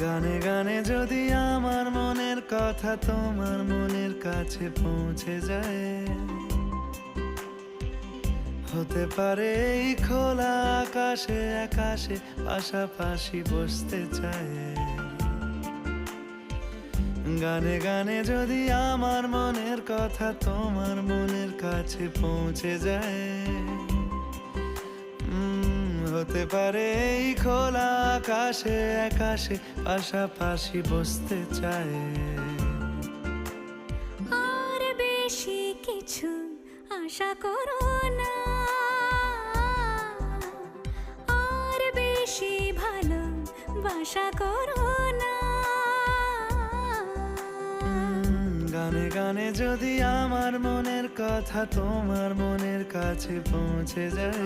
গানে গানে যদি আমার মনের কথা তোমার মনের কাছে পৌঁছে যায়, হতে পারে এই খোলা আকাশে আকাশে পাশাপাশি বসতে চায়। গানে গানে যদি আমার মনের কথা তোমার মনের কাছে পৌঁছে যায়, হতে পারে এই খোলা আকাশে আকাশে পাশাপাশি বসতে চায়। আর বেশি কিছু আশা করো না, আর বেশি ভালোবাসা করো না। গানে গানে যদি আমার মনের কথা তোমার মনের কাছে পৌঁছে যায়,